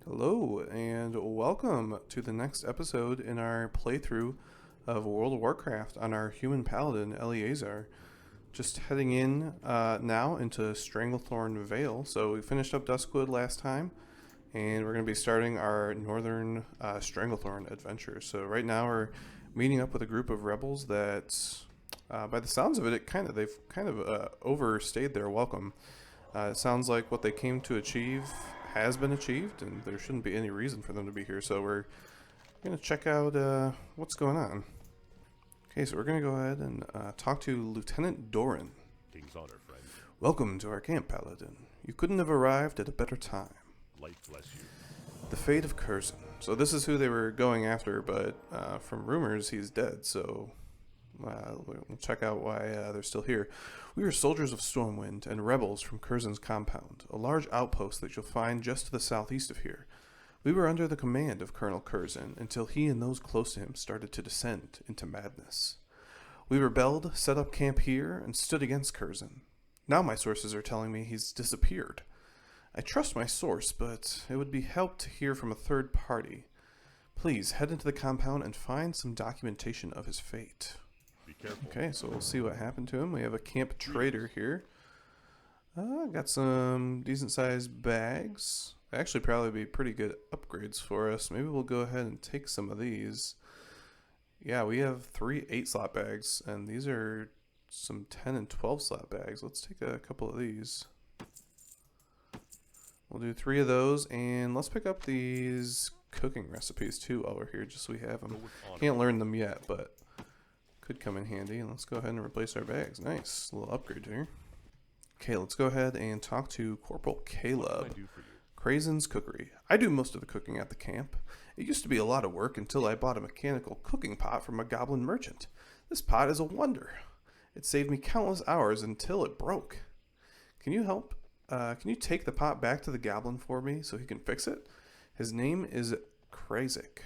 Hello, and welcome to the next episode in our playthrough of World of Warcraft on our human paladin, Eleazar. Just heading in now into Stranglethorn Vale. So we finished up Duskwood last time, and we're going to be starting our Northern Stranglethorn adventure. So right now we're meeting up with a group of rebels that, by the sounds of it, they've kind of overstayed their welcome. It sounds like what they came to achieve has been achieved, and there shouldn't be any reason for them to be here. So we're going to check out what's going on. Okay, so we're going to go ahead and talk to Lieutenant Doran. King's honor, friend. Welcome to our camp, Paladin. You couldn't have arrived at a better time. Light bless you. The fate of Curzon. So this is who they were going after, but from rumors, he's dead. So we'll check out why they're still here. We are soldiers of Stormwind and rebels from Curzon's compound, a large outpost that you'll find just to the southeast of here. We were under the command of Colonel Curzon until he and those close to him started to descend into madness. We rebelled, set up camp here, and stood against Curzon. Now my sources are telling me he's disappeared. I trust my source, but it would be helped to hear from a third party. Please head into the compound and find some documentation of his fate. Be careful. Okay, so we'll see what happened to him. We have a camp trader here. Got some decent sized bags. Actually, probably be pretty good upgrades for us. Maybe we'll go ahead and take some of these. Yeah, we have 3 8-slot bags, and these are some 10 and 12-slot bags. Let's take a couple of these. We'll do 3 of those, and let's pick up these cooking recipes too while we're here, just so we have them. Can't learn them yet, but could come in handy. And let's go ahead and replace our bags. Nice, a little upgrade here. Okay, let's go ahead and talk to Corporal Caleb. Crazen's Cookery. I do most of the cooking at the camp. It used to be a lot of work until I bought a mechanical cooking pot from a goblin merchant. This pot is a wonder. It saved me countless hours until it broke. Can you help? Can you take the pot back to the goblin for me so he can fix it? His name is Krazik.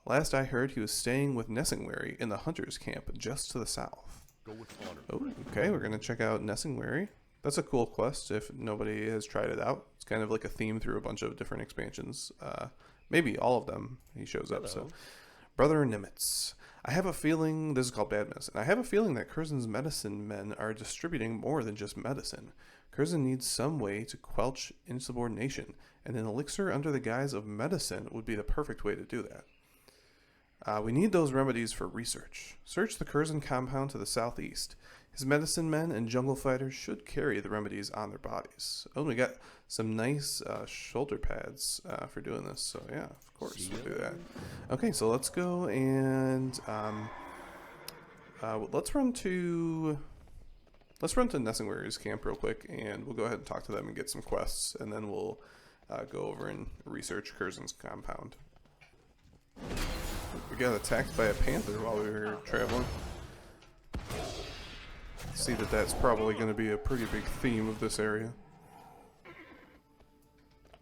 Last I heard, he was staying with Nessingwary in the hunter's camp just to the south. Go with honor. Oh, okay, we're going to check out Nessingwary. That's a cool quest if nobody has tried it out. It's kind of like a theme through a bunch of different expansions. Maybe all of them he shows up. So, Brother Nimitz. I have a feeling, this is called Bad Medicine. I have a feeling that Curzon's medicine men are distributing more than just medicine. Curzon needs some way to quelch insubordination, and an elixir under the guise of medicine would be the perfect way to do that. We need those remedies for research. Search the Curzon compound to the southeast. His medicine men and jungle fighters should carry the remedies on their bodies. Oh, we got some nice shoulder pads for doing this. So yeah, of course we'll do that. Okay, so let's go and let's run to Nessingwary's camp real quick, and we'll go ahead and talk to them and get some quests, and then we'll go over and research Curzon's compound. We got attacked by a panther while we were traveling. See that's probably going to be a pretty big theme of this area.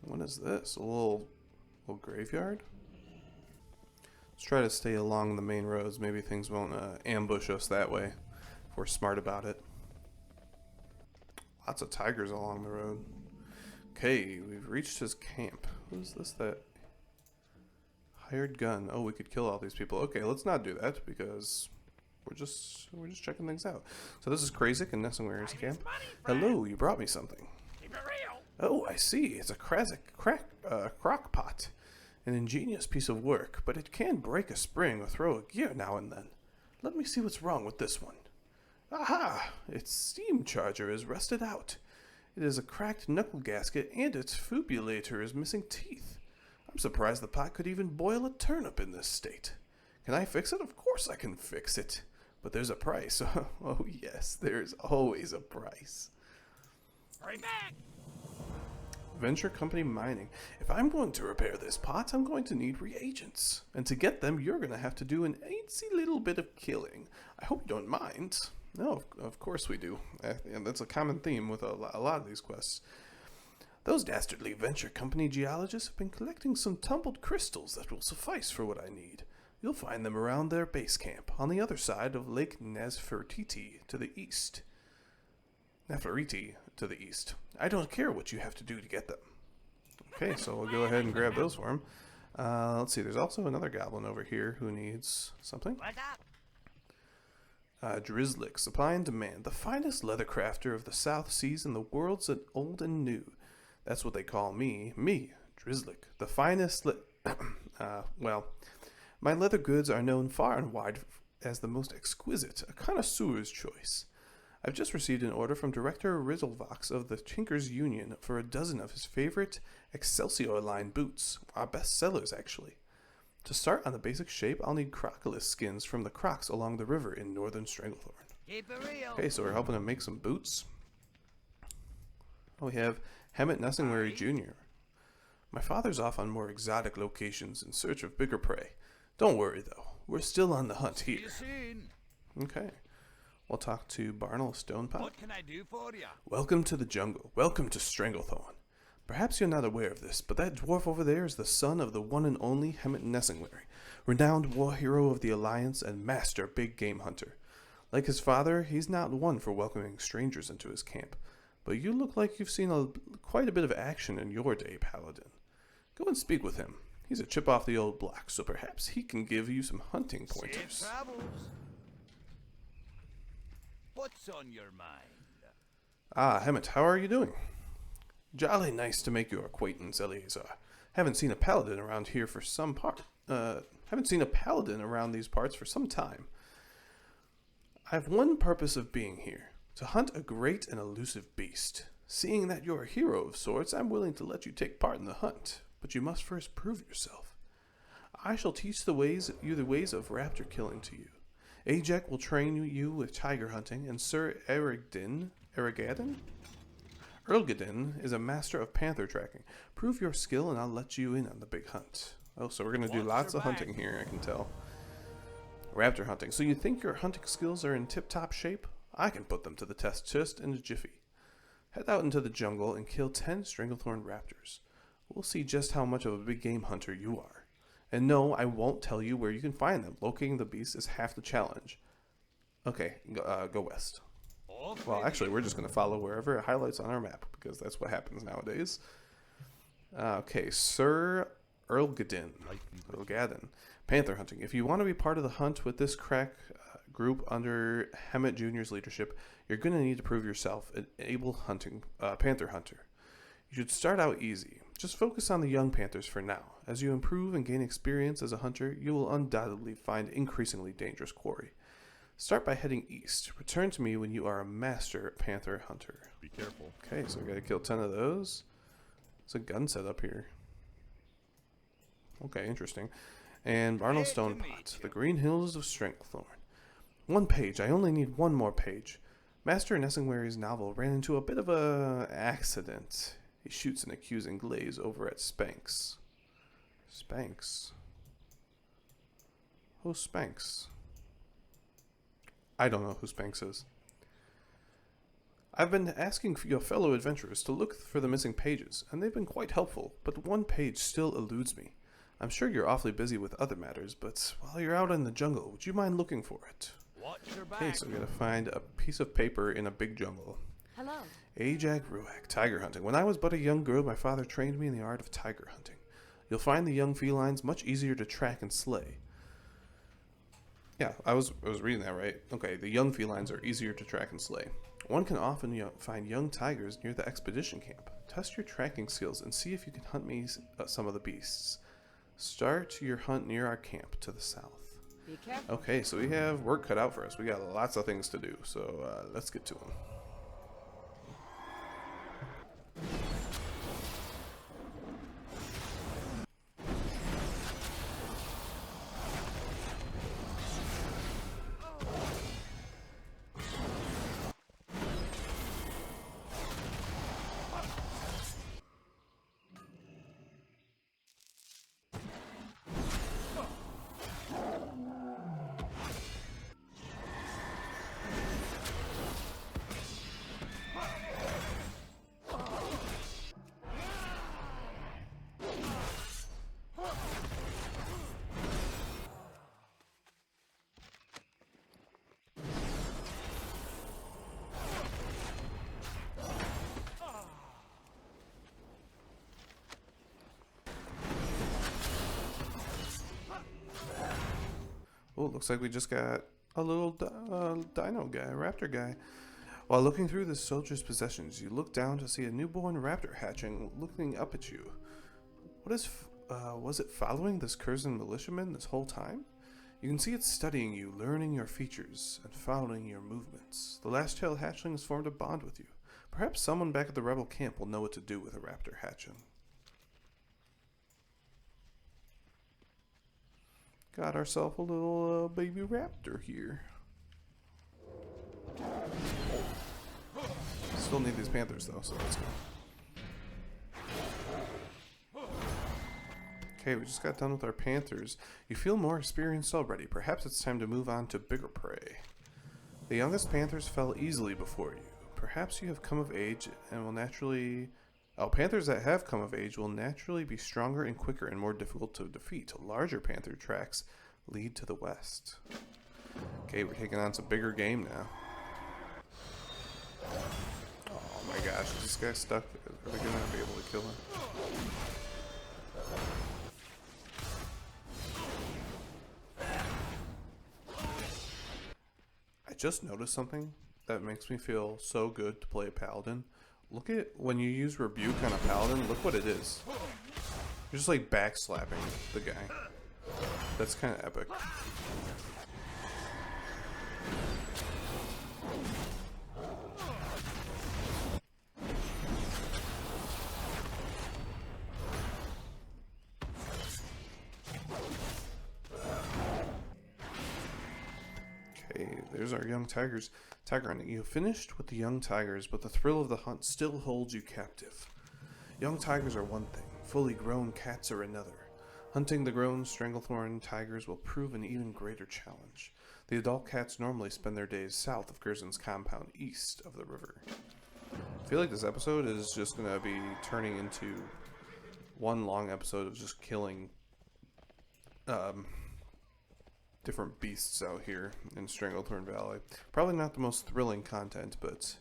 What is this? A little graveyard? Let's try to stay along the main roads. Maybe things won't ambush us that way if we're smart about it. Lots of tigers along the road. Okay, we've reached his camp. Who's this? That hired gun. Oh, we could kill all these people. Okay, let's not do that because we're just checking things out. So this is Krazik and Nessingwary's camp. Hello, you brought me something. Oh, I see. It's a Krazik crock pot. An ingenious piece of work, but it can break a spring or throw a gear now and then. Let me see what's wrong with this one. Aha! Its steam charger is rusted out. It is a cracked knuckle gasket, and its fibulator is missing teeth. I'm surprised the pot could even boil a turnip in this state. Can I fix it? Of course I can fix it. But there's a price. Oh yes, there's always a price. Hurry back! Venture Company Mining. If I'm going to repair this pot, I'm going to need reagents. And to get them, you're going to have to do an eensy little bit of killing. I hope you don't mind. No, of course we do. And that's a common theme with a lot of these quests. Those dastardly Venture Company geologists have been collecting some tumbled crystals that will suffice for what I need. You'll find them around their base camp on the other side of Lake Nefertiti to the east. Nefertiti to the east. I don't care what you have to do to get them. Okay, so we'll go ahead and grab those for him. Let's see, there's also another goblin over here who needs something. What's up? Drizzlick, supply and demand. The finest leather crafter of the South Seas and the world's old and new. That's what they call me. Me, Drizzlick. The finest well, my leather goods are known far and wide as the most exquisite, a connoisseur's choice. I've just received an order from Director Rizzlevox of the Tinkers Union for a dozen of his favorite Excelsior line boots, our best sellers actually. To start on the basic shape, I'll need crocodile skins from the crocs along the river in Northern Stranglethorn. Keep it real. Okay, so we're helping him make some boots. We have Hemet Nessingwary Jr. My father's off on more exotic locations in search of bigger prey. Don't worry though, we're still on the hunt See here. you soon. Okay. We'll talk to Barnel Stonepot. What can I do for you? Welcome to the jungle. Welcome to Stranglethorn. Perhaps you're not aware of this, but that dwarf over there is the son of the one and only Hemet Nessingwary, renowned war hero of the Alliance and master big game hunter. Like his father, he's not one for welcoming strangers into his camp, but you look like you've seen quite a bit of action in your day, Paladin. Go and speak with him. He's a chip off the old block, so perhaps he can give you some hunting pointers. Safe travels. What's on your mind? Ah, Hemet, how are you doing? Jolly nice to make your acquaintance, Eleazar. Haven't seen a paladin around here for some haven't seen a paladin around these parts for some time. I've one purpose of being here, to hunt a great and elusive beast. Seeing that you're a hero of sorts, I'm willing to let you take part in the hunt, but you must first prove yourself. I shall teach you the ways of raptor killing to you. Ajak will train you with tiger hunting, and Sir Ergadin is a master of panther tracking. Prove your skill and I'll let you in on the big hunt. Oh, so we're going to do lots of hunting here, I can tell. Raptor hunting. So you think your hunting skills are in tip-top shape? I can put them to the test just in a jiffy. Head out into the jungle and kill 10 Stranglethorn raptors. We'll see just how much of a big game hunter you are. And no, I won't tell you where you can find them. Locating the beast is half the challenge. Okay, go west. Well, actually, we're just going to follow wherever it highlights on our map, because that's what happens nowadays. Okay, Sir Ergadin. Panther hunting. If you want to be part of the hunt with this crack group under Hemet Jr.'s leadership, you're going to need to prove yourself an able panther hunter. You should start out easy. Just focus on the young panthers for now. As you improve and gain experience as a hunter, you will undoubtedly find increasingly dangerous quarry. Start by heading east. Return to me when you are a master panther hunter. Be careful. Okay, so we gotta kill 10 of those. There's a gun set up here. Okay, interesting. And Barnel Stonepot, the Green Hills of Stranglethorn. 1 page. I only need 1 more page. Master Nessingwary's novel ran into a bit of a accident. He shoots an accusing glaze over at Spanx. Spanx? Who's Spanx? I don't know who Spanx is. I've been asking your fellow adventurers to look for the missing pages, and they've been quite helpful, but 1 page still eludes me. I'm sure you're awfully busy with other matters, but while you're out in the jungle, would you mind looking for it? Watch your back. Okay, so we gotta find a piece of paper in a big jungle. Hello. Ajak Ruak, tiger hunting. When I was but a young girl, my father trained me in the art of tiger hunting. You'll find the young felines much easier to track and slay. Yeah, I was reading that right. Okay, the young felines are easier to track and slay. One can often find young tigers near the expedition camp. Test your tracking skills and see if you can hunt me some of the beasts. Start your hunt near our camp to the south. Be careful. Okay, so we have work cut out for us. We got lots of things to do, so let's get to them. Oh, looks like we just got a little dino guy, raptor guy. While looking through the soldier's possessions, you look down to see a newborn raptor hatching, looking up at you. Was it following this Curzon militiaman this whole time? You can see it studying you, learning your features, and following your movements. The last child hatchling has formed a bond with you. Perhaps someone back at the rebel camp will know what to do with a raptor hatching. Got ourselves a little baby raptor here. Still need these panthers though, so let's go. Okay, we just got done with our panthers. You feel more experienced already. Perhaps it's time to move on to bigger prey. The youngest panthers fell easily before you. Perhaps you have come of age and will naturally... Oh, panthers that have come of age will naturally be stronger and quicker and more difficult to defeat. Larger panther tracks lead to the west. Okay, we're taking on some bigger game now. Oh my gosh, is this guy stuck? Are we gonna be able to kill him? I just noticed something that makes me feel so good to play a paladin. Look at when you use rebuke on a paladin, look what it is. You're just like backslapping the guy. That's kind of epic. Okay, there's our young tigers. Tiger hunting. You have finished with the young tigers, but the thrill of the hunt still holds you captive. Young tigers are one thing, fully grown cats are another. Hunting the grown Stranglethorn tigers will prove an even greater challenge. The adult cats normally spend their days south of Curzon's compound, east of the river. I feel like this episode is just going to be turning into one long episode of just killing different beasts out here in Stranglethorn Valley. Probably not the most thrilling content, but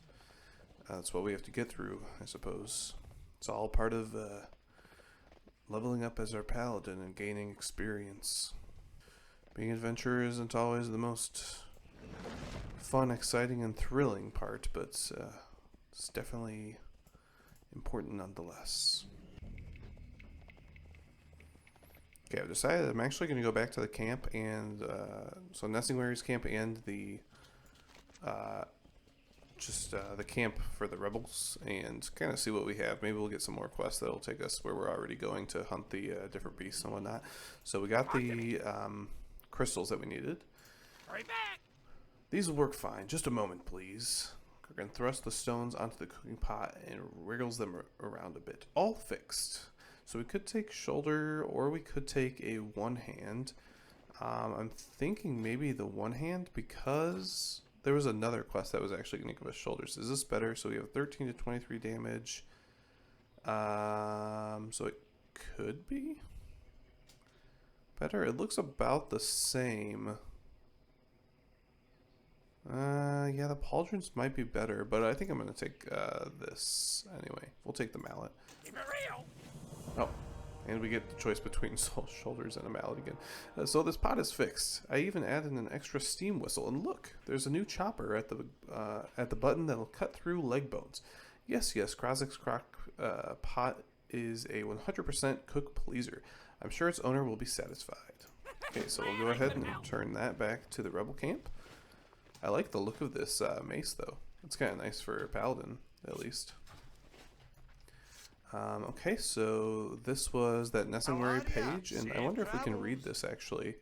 that's what we have to get through, I suppose. It's all part of leveling up as our paladin and gaining experience. Being an adventurer isn't always the most fun, exciting, and thrilling part, but it's definitely important nonetheless. Okay, I've decided I'm actually going to go back to the camp and so Nessingwary's camp and the the camp for the rebels and kind of see what we have. Maybe we'll get some more quests that'll take us where we're already going to hunt the different beasts and whatnot. So we got the crystals that we needed. Hurry back! These will work fine. Just a moment, please. We're going to thrust the stones onto the cooking pot and wriggles them around a bit. All fixed. So we could take shoulder or we could take a one hand. I'm thinking maybe the one hand because there was another quest that was actually going to give us shoulders. Is this better? So we have 13 to 23 damage. So it could be better. It looks about the same. Yeah, the pauldrons might be better, but I think I'm going to take this anyway. We'll take the mallet. Keep it real! Oh, and we get the choice between shoulders and a mallet again. So this pot is fixed. I even added an extra steam whistle, and look, there's a new chopper at the button that'll cut through leg bones. Yes, Krozik's crock pot is a 100% cook pleaser. I'm sure its owner will be satisfied. Okay, so we'll go ahead and turn that back to the rebel camp. I like the look of this mace, though. It's kind of nice for a paladin, at least. Okay, so this was that Nessingwary page, and I wonder if we can read this, actually.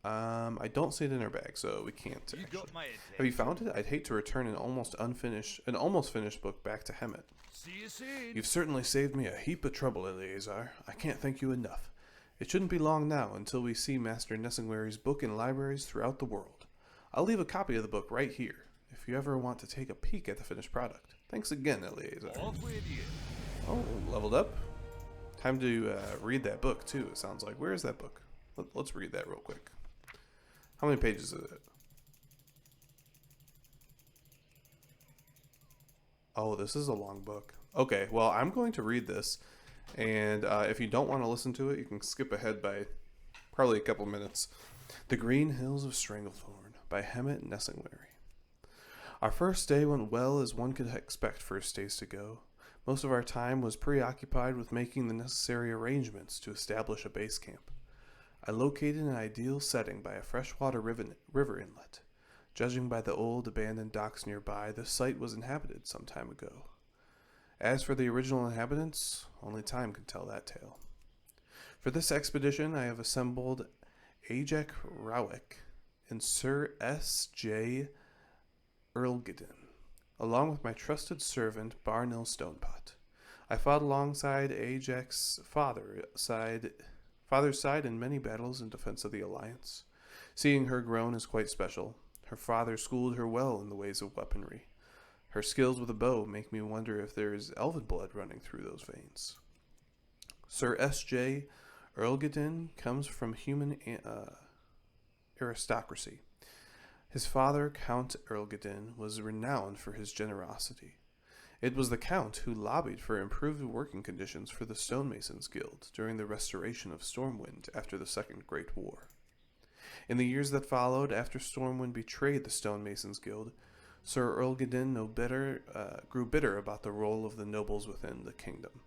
I don't see it in our bag, so we can't, actually. Have you found it? I'd hate to return an almost finished book back to Hemet. See you soon! You've certainly saved me a heap of trouble, Eleazar. I can't thank you enough. It shouldn't be long now until we see Master Nessingwary's book in libraries throughout the world. I'll leave a copy of the book right here, if you ever want to take a peek at the finished product. Thanks again, Eleazar. Off with you! Oh, leveled up. Time to read that book, too, it sounds like. Where is that book? Let's read that real quick. How many pages is it? Oh, this is a long book. Okay, well, I'm going to read this. And if you don't want to listen to it, you can skip ahead by Probably a couple minutes. The Green Hills of Stranglethorn by Hemmet Nessinglery. Our first day went well as one could expect first days to go. Most of our time was preoccupied with making the necessary arrangements to establish a base camp. I located an ideal setting by a freshwater river inlet. Judging by the old abandoned docks nearby, the site was inhabited some time ago. As for the original inhabitants, only time can tell that tale. For this expedition, I have assembled Ajek Rowick and Sir S.J. Erlgidden, along with my trusted servant Barnil Stonepot. I fought alongside Ajek's father's side in many battles in defense of the Alliance. Seeing her grown is quite special. Her father schooled her well in the ways of weaponry. Her skills with a bow make me wonder if there is elven blood running through those veins. Sir S.J. Erlgidden comes from human aristocracy. His father, Count Erlgidden, was renowned for his generosity. It was the Count who lobbied for improved working conditions for the Stonemasons Guild during the restoration of Stormwind after the Second Great War. In the years that followed, after Stormwind betrayed the Stonemasons Guild, Sir Erlgidden grew bitter about the role of the nobles within the kingdom.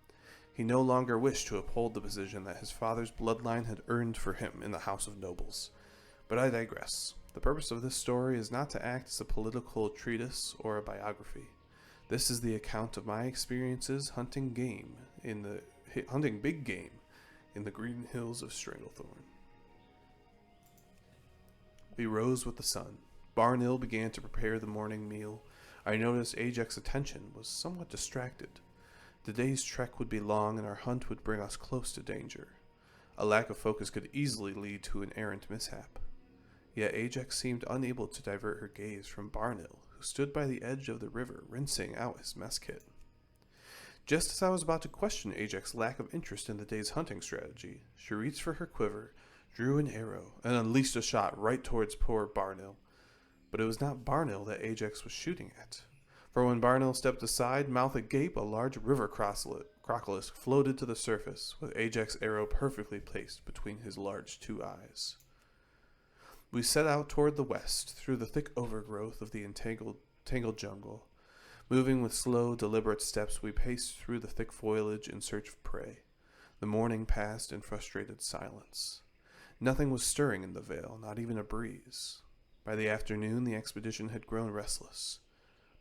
He no longer wished to uphold the position that his father's bloodline had earned for him in the House of Nobles. But I digress. The purpose of this story is not to act as a political treatise or a biography. This is the account of my experiences hunting big game in the Green Hills of Stranglethorn. We rose with the sun. Barnil began to prepare the morning meal. I noticed Ajek's attention was somewhat distracted. The day's trek would be long, and our hunt would bring us close to danger. A lack of focus could easily lead to an errant mishap. Yet Ajek seemed unable to divert her gaze from Barnil, who stood by the edge of the river rinsing out his mess kit. Just as I was about to question Ajek's lack of interest in the day's hunting strategy, she reached for her quiver, drew an arrow, and unleashed a shot right towards poor Barnil. But it was not Barnil that Ajek was shooting at. For when Barnil stepped aside, mouth agape, a large river crocodile floated to the surface, with Ajek's arrow perfectly placed between his large two eyes. We set out toward the west, through the thick overgrowth of the tangled jungle. Moving with slow, deliberate steps, we paced through the thick foliage in search of prey. The morning passed in frustrated silence. Nothing was stirring in the vale, not even a breeze. By the afternoon, the expedition had grown restless.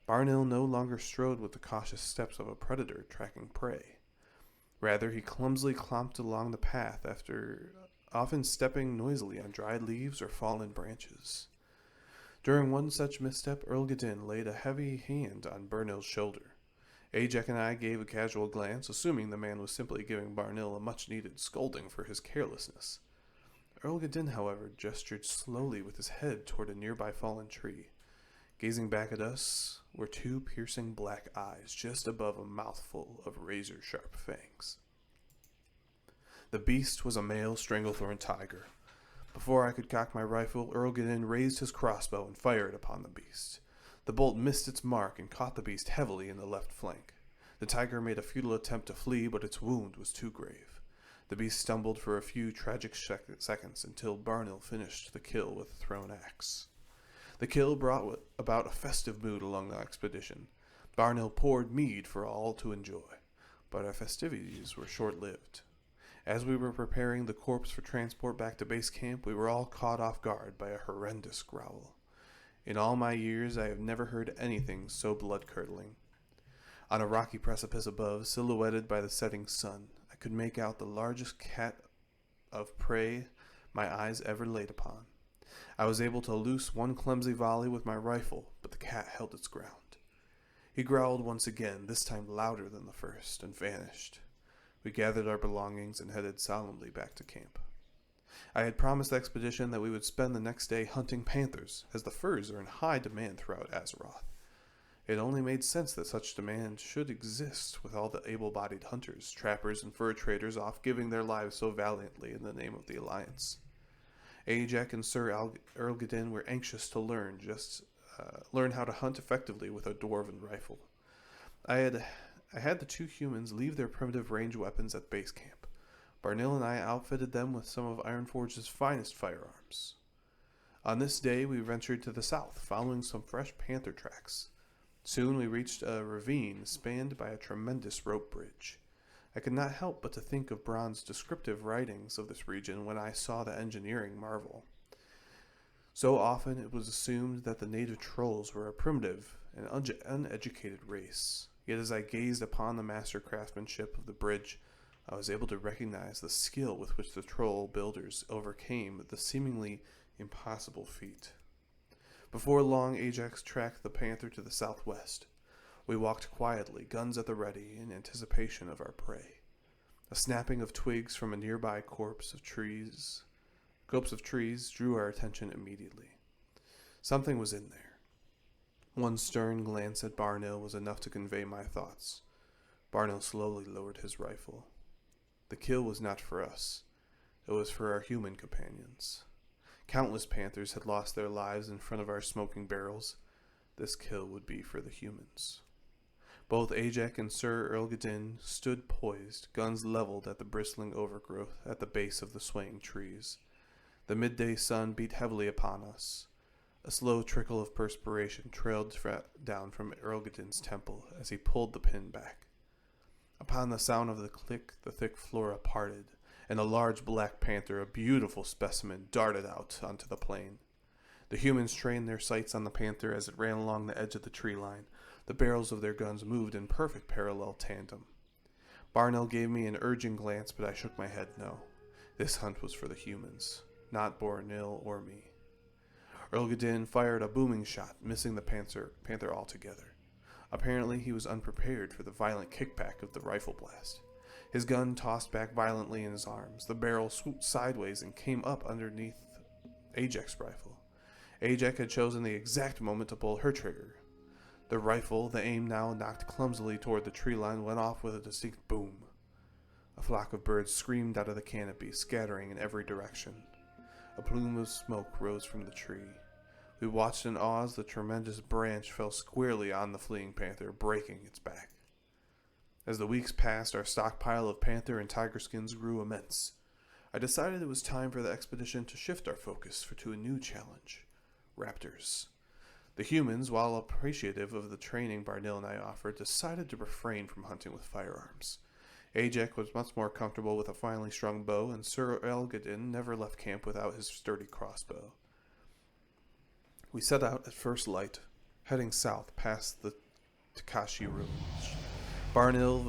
Barnil no longer strode with the cautious steps of a predator tracking prey. Rather, he clumsily clomped along the path, often stepping noisily on dried leaves or fallen branches. During one such misstep, Erlgidden laid a heavy hand on Barnil's shoulder. Ajek and I gave a casual glance, assuming the man was simply giving Barnil a much-needed scolding for his carelessness. Erlgidden, however, gestured slowly with his head toward a nearby fallen tree. Gazing back at us were two piercing black eyes just above a mouthful of razor-sharp fangs. The beast was a male Stranglethorn tiger. Before I could cock my rifle, Erlgidden raised his crossbow and fired upon the beast. The bolt missed its mark and caught the beast heavily in the left flank. The tiger made a futile attempt to flee, but its wound was too grave. The beast stumbled for a few tragic seconds until Barnil finished the kill with a thrown axe. The kill brought about a festive mood along the expedition. Barnil poured mead for all to enjoy, but our festivities were short-lived. As we were preparing the corpse for transport back to base camp, we were all caught off guard by a horrendous growl. In all my years, I have never heard anything so blood-curdling. On a rocky precipice above, silhouetted by the setting sun, I could make out the largest cat of prey my eyes ever laid upon. I was able to loose one clumsy volley with my rifle, but the cat held its ground. He growled once again, this time louder than the first, and vanished. We gathered our belongings and headed solemnly back to camp. I had promised the expedition that we would spend the next day hunting panthers, as the furs are in high demand throughout Azeroth. It only made sense that such demand should exist with all the able-bodied hunters, trappers, and fur traders off giving their lives so valiantly in the name of the Alliance. Ajek and Sir Erlgidden were anxious to learn how to hunt effectively with a dwarven rifle. I had the two humans leave their primitive range weapons at base camp. Barnil and I outfitted them with some of Ironforge's finest firearms. On this day, we ventured to the south, following some fresh panther tracks. Soon we reached a ravine spanned by a tremendous rope bridge. I could not help but to think of Braun's descriptive writings of this region when I saw the engineering marvel. So often it was assumed that the native trolls were a primitive and uneducated race. Yet as I gazed upon the master craftsmanship of the bridge, I was able to recognize the skill with which the troll builders overcame the seemingly impossible feat. Before long, Ajax tracked the panther to the southwest. We walked quietly, guns at the ready, in anticipation of our prey. A snapping of twigs from a nearby copse of trees drew our attention immediately. Something was in there. One stern glance at Barnil was enough to convey my thoughts. Barnil slowly lowered his rifle. The kill was not for us. It was for our human companions. Countless panthers had lost their lives in front of our smoking barrels. This kill would be for the humans. Both Ajax and Sir Erlgadin stood poised, guns leveled at the bristling overgrowth at the base of the swaying trees. The midday sun beat heavily upon us. A slow trickle of perspiration trailed down from Erlgadin's temple as he pulled the pin back. Upon the sound of the click, the thick flora parted, and a large black panther, a beautiful specimen, darted out onto the plain. The humans trained their sights on the panther as it ran along the edge of the tree line. The barrels of their guns moved in perfect parallel tandem. Barnil gave me an urging glance, but I shook my head no. This hunt was for the humans, not Barnil or me. Erlgadin fired a booming shot, missing the panther altogether. Apparently he was unprepared for the violent kickback of the rifle blast. His gun tossed back violently in his arms. The barrel swooped sideways and came up underneath Ajax's rifle. Ajax had chosen the exact moment to pull her trigger. The rifle, the aim now knocked clumsily toward the tree line, went off with a distinct boom. A flock of birds screamed out of the canopy, scattering in every direction. A plume of smoke rose from the tree. We watched in awe as the tremendous branch fell squarely on the fleeing panther, breaking its back. As the weeks passed, our stockpile of panther and tiger skins grew immense. I decided it was time for the expedition to shift our focus to a new challenge: raptors. The humans, while appreciative of the training Barnil and I offered, decided to refrain from hunting with firearms. Ajax was much more comfortable with a finely strung bow, and Sir Erlgadin never left camp without his sturdy crossbow. We set out at first light, heading south past the Takashi ruins. Barnil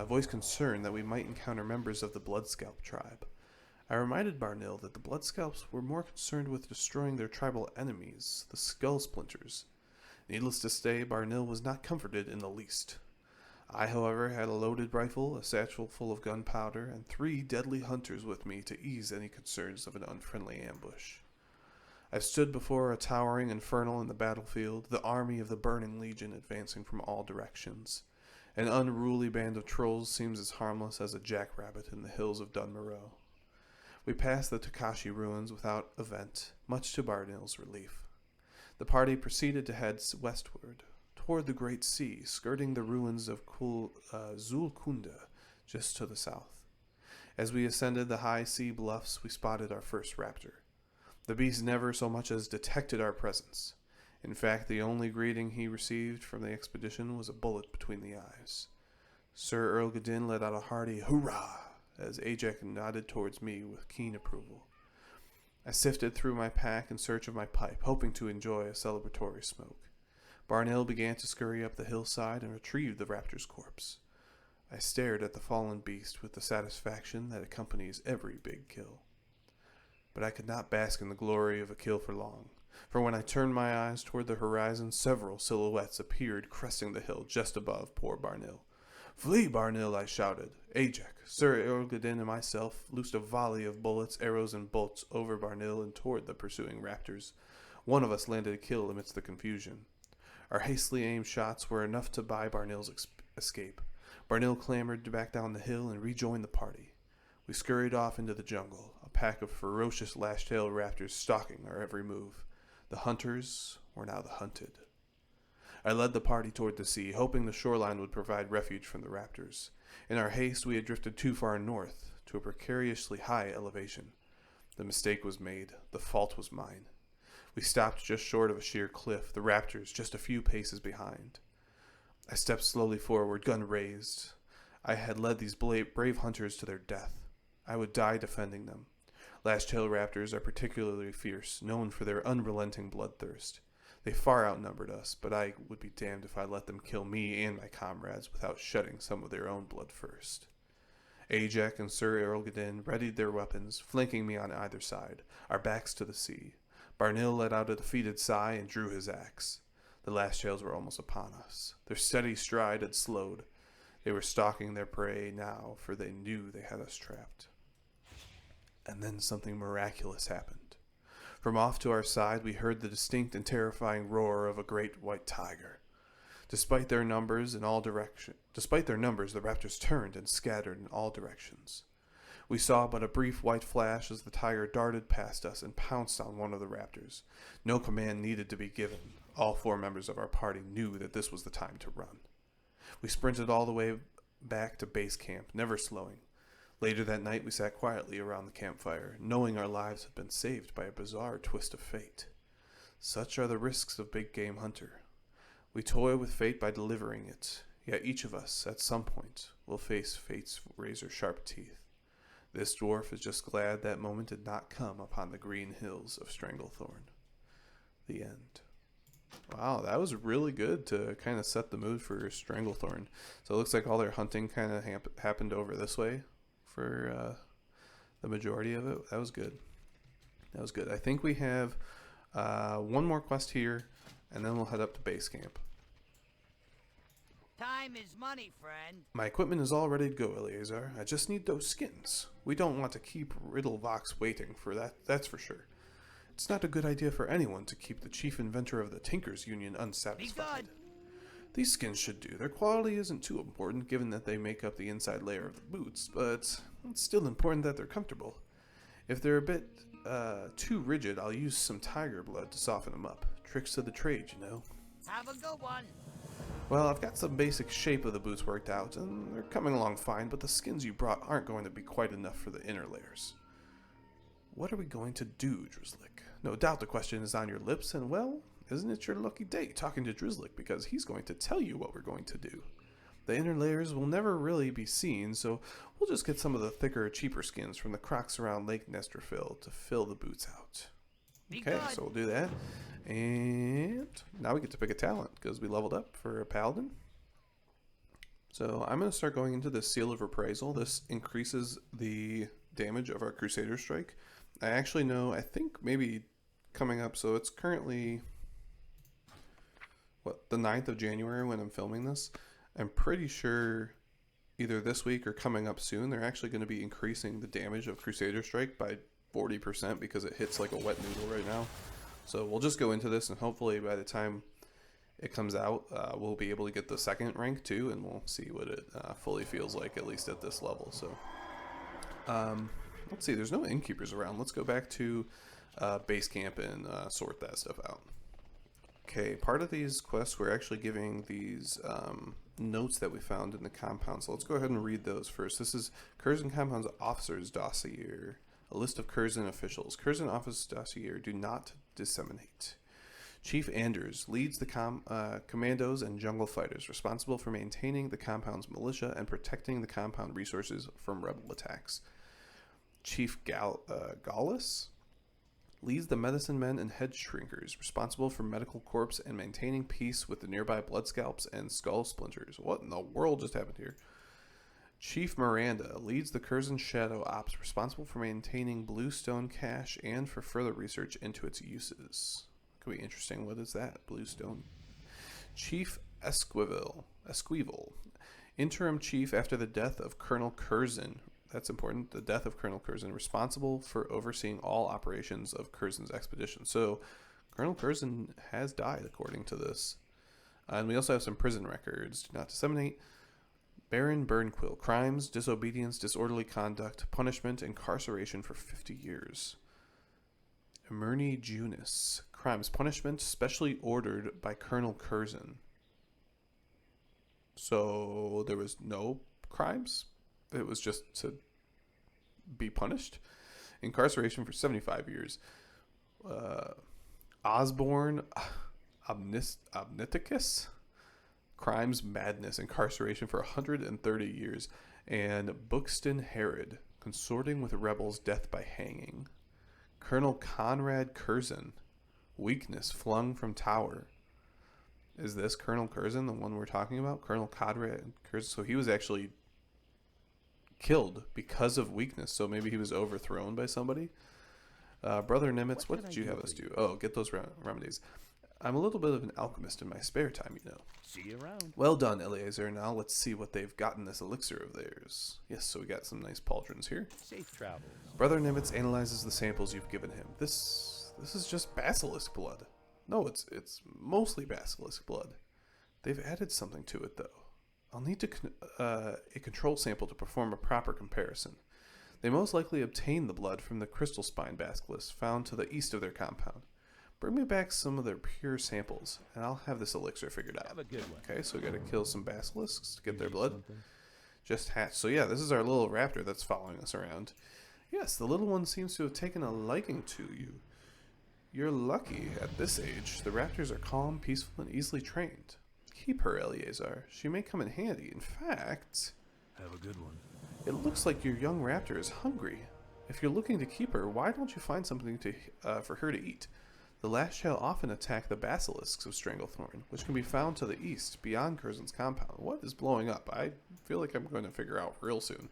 voiced concern that we might encounter members of the Bloodscalp tribe. I reminded Barnil that the Bloodscalps were more concerned with destroying their tribal enemies, the Skull Splinters. Needless to say, Barnil was not comforted in the least. I, however, had a loaded rifle, a satchel full of gunpowder, and 3 deadly hunters with me to ease any concerns of an unfriendly ambush. I stood before a towering infernal in the battlefield, the army of the Burning Legion advancing from all directions. An unruly band of trolls seems as harmless as a jackrabbit in the hills of Dunmoreau. We passed the Takashi ruins without event, much to Barnil's relief. The party proceeded to head westward, toward the Great Sea, skirting the ruins of Zulkunda, just to the south. As we ascended the high sea bluffs, we spotted our first raptor. The beast never so much as detected our presence. In fact, the only greeting he received from the expedition was a bullet between the eyes. Sir Erlgadin let out a hearty hurrah as Ajax nodded towards me with keen approval. I sifted through my pack in search of my pipe, hoping to enjoy a celebratory smoke. Barnil began to scurry up the hillside and retrieve the raptor's corpse. I stared at the fallen beast with the satisfaction that accompanies every big kill. But I could not bask in the glory of a kill for long, for when I turned my eyes toward the horizon, several silhouettes appeared cresting the hill just above poor Barnil. "Flee, Barnil!" I shouted. Ajax, Sir Erlgadin, and myself loosed a volley of bullets, arrows, and bolts over Barnil and toward the pursuing raptors. One of us landed a kill amidst the confusion. Our hastily aimed shots were enough to buy Barnil's escape. Barnil clambered back down the hill and rejoined the party. We scurried off into the jungle, a pack of ferocious lash-tailed raptors stalking our every move. The hunters were now the hunted. I led the party toward the sea, hoping the shoreline would provide refuge from the raptors. In our haste, we had drifted too far north, to a precariously high elevation. The mistake was made. The fault was mine. We stopped just short of a sheer cliff, the raptors just a few paces behind. I stepped slowly forward, gun raised. I had led these brave hunters to their death. I would die defending them. Last-tailed raptors are particularly fierce, known for their unrelenting bloodthirst. They far outnumbered us, but I would be damned if I let them kill me and my comrades without shedding some of their own blood first. Ajax and Sir Erlgadin readied their weapons, flanking me on either side, our backs to the sea. Barnil let out a defeated sigh and drew his axe. The last-tails were almost upon us. Their steady stride had slowed. They were stalking their prey now, for they knew they had us trapped. And then something miraculous happened. From off to our side, we heard the distinct and terrifying roar of a great white tiger. Despite their numbers, the raptors turned and scattered in all directions. We saw but a brief white flash as the tiger darted past us and pounced on one of the raptors. No command needed to be given. All 4 members of our party knew that this was the time to run. We sprinted all the way back to base camp, never slowing. Later that night, we sat quietly around the campfire, knowing our lives had been saved by a bizarre twist of fate. Such are the risks of big game hunter. We toy with fate by delivering it, yet each of us, at some point, will face fate's razor-sharp teeth. This dwarf is just glad that moment did not come upon the green hills of Stranglethorn. The end. Wow, that was really good to kind of set the mood for Stranglethorn. So it looks like all their hunting kind of happened over this way for the majority of it. That was good. That was good. I think we have one more quest here, and then we'll head up to base camp. Time is money, friend. My equipment is all ready to go, Eleazar. I just need those skins. We don't want to keep Riddlevox waiting for that, that's for sure. It's not a good idea for anyone to keep the chief inventor of the Tinkers Union unsatisfied. These skins should do. Their quality isn't too important, given that they make up the inside layer of the boots, but it's still important that they're comfortable. If they're a bit too rigid, I'll use some tiger blood to soften them up. Tricks of the trade, you know. Have a good one. Well, I've got some basic shape of the boots worked out, and they're coming along fine, but the skins you brought aren't going to be quite enough for the inner layers. What are we going to do, Drizzlick? No doubt the question is on your lips, and well, isn't it your lucky day talking to Drizzlick, because he's going to tell you what we're going to do. The inner layers will never really be seen, so we'll just get some of the thicker, cheaper skins from the crocs around Lake Nesterville to fill the boots out. Okay, so we'll do that. And now we get to pick a talent because we leveled up for a paladin. So I'm going to start going into this Seal of Reprisal. This increases the damage of our Crusader Strike. I actually know, I think maybe coming up, so it's currently, the 9th of January when I'm filming this. I'm pretty sure either this week or coming up soon, they're actually going to be increasing the damage of Crusader Strike by 40% because it hits like a wet noodle right now. So we'll just go into this, and hopefully by the time it comes out, we'll be able to get the 2nd rank too, and we'll see what it fully feels like, at least at this level. So let's see, there's no innkeepers around. Let's go back to base camp and sort that stuff out. Okay, part of these quests, we're actually giving these notes that we found in the compound. So let's go ahead and read those first. This is Curzon Compound's Officers Dossier. A list of Curzon officials. Curzon Office Dossier do not disseminate. Chief Anders leads the commandos and jungle fighters responsible for maintaining the compound's militia and protecting the compound resources from rebel attacks. Chief Gallus leads the medicine men and head shrinkers responsible for medical corps and maintaining peace with the nearby blood scalps and skull splinters. What in the world just happened here? Chief Miranda leads the Curzon Shadow Ops responsible for maintaining Bluestone cache and for further research into its uses. Could be interesting. What is that? Bluestone. Chief Esquivel, interim chief after the death of Colonel Curzon. That's important. The death of Colonel Curzon, responsible for overseeing all operations of Curzon's expedition. So Colonel Curzon has died according to this. And we also have some prison records. Do not disseminate. Baron Burnquill, crimes, disobedience, disorderly conduct, punishment, incarceration for 50 years. Emerny Junis, crimes, punishment, specially ordered by Colonel Curzon. So there was no crimes? It was just to be punished. Incarceration for 75 years. Osborne Omniticus. Crimes Madness. Incarceration for 130 years. And Buxton Herod. Consorting with rebels. Death by hanging. Colonel Conrad Curzon. Weakness. Flung from tower. Is this Colonel Curzon the one we're talking about? Colonel Conrad Curzon. So he was actually killed because of weakness. So maybe he was overthrown by somebody. Brother Nimitz, what did you have us do? Oh, get those remedies. I'm a little bit of an alchemist in my spare time, you know. See you around. Well done, Eleazar. Now let's see what they've got in this elixir of theirs. Yes, so we got some nice pauldrons here. Safe travels. Brother Nimitz analyzes the samples you've given him. This is just basilisk blood. No, it's mostly basilisk blood. They've added something to it, though. I'll need a control sample to perform a proper comparison. They most likely obtained the blood from the crystal spine basilisk found to the east of their compound. Bring me back some of their pure samples, and I'll have this elixir figured out. Have a good one. Okay, so we gotta kill some basilisks to get their blood. Just hatched. So yeah, this is our little raptor that's following us around. Yes, the little one seems to have taken a liking to you. You're lucky at this age. The raptors are calm, peaceful, and easily trained. Keep her, Eleazar. She may come in handy. In fact, Have a good one. it looks like your young raptor is hungry. If you're looking to keep her, why don't you find something for her to eat? The last shall often attack the basilisks of Stranglethorn, which can be found to the east, beyond Curzon's compound. What is blowing up? I feel like I'm going to figure out real soon.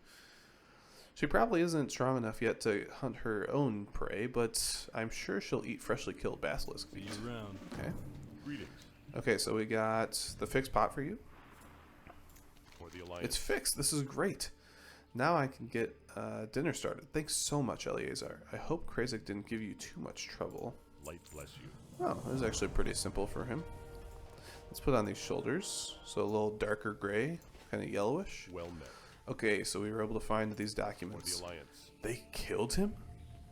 She probably isn't strong enough yet to hunt her own prey, but I'm sure she'll eat freshly killed basilisk meat. See you around. Okay. Greetings. Okay, so we got the fixed pot for you. For the Alliance. It's fixed. This is great. Now I can get dinner started. Thanks so much, Eleazar. I hope Krazik didn't give you too much trouble. Light bless you. Oh, it was actually pretty simple for him. Let's put on these shoulders. So a little darker gray, kind of yellowish. Well met. Okay, so we were able to find these For documents. the Alliance. They killed him?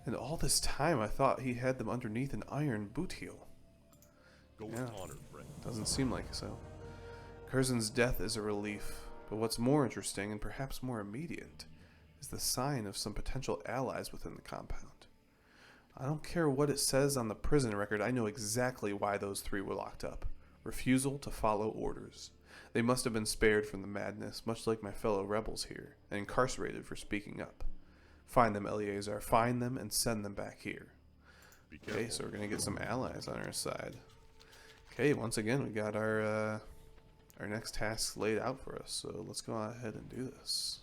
And all this time I thought he had them underneath an iron boot heel. Go Yeah. with honor, friend. Doesn't seem like so. Curzon's death is a relief, but what's more interesting and perhaps more immediate is the sign of some potential allies within the compound. I don't care what it says on the prison record, I know exactly why those three were locked up. Refusal to follow orders. They must have been spared from the madness, much like my fellow rebels here, and incarcerated for speaking up. Find them, Eleazar. Find them and send them back here. Be careful. Okay, so we're gonna get some allies on our side. Okay, once again, we got our next task laid out for us. So let's go ahead and do this.